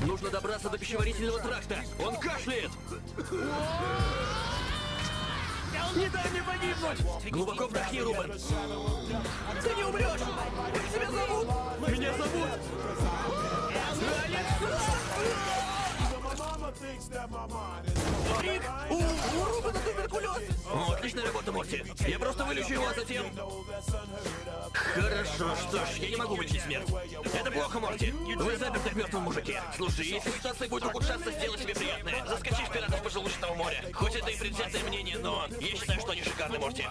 Нужно добраться до пищеварительного тракта. Он кашляет. Не дай мне погибнуть! Глубоко вдохни, Рубен. Ты не умрешь! Как тебя зовут? Меня зовут... Рик! У Рубена туберкулез! Отличная работа, Морти. Я просто вылечу его, а затем... Хорошо, что ж, я не могу вылечить смерть. Это плохо, Морти. Вы заперты в мертвом мужике. Слушай, если ситуация будет ухудшаться, сделай себе приятное. Заскочи в пиратов Поджелудочного моря. Хоть это и предвзятое мнение, но я считаю, что они шикарны, Морти.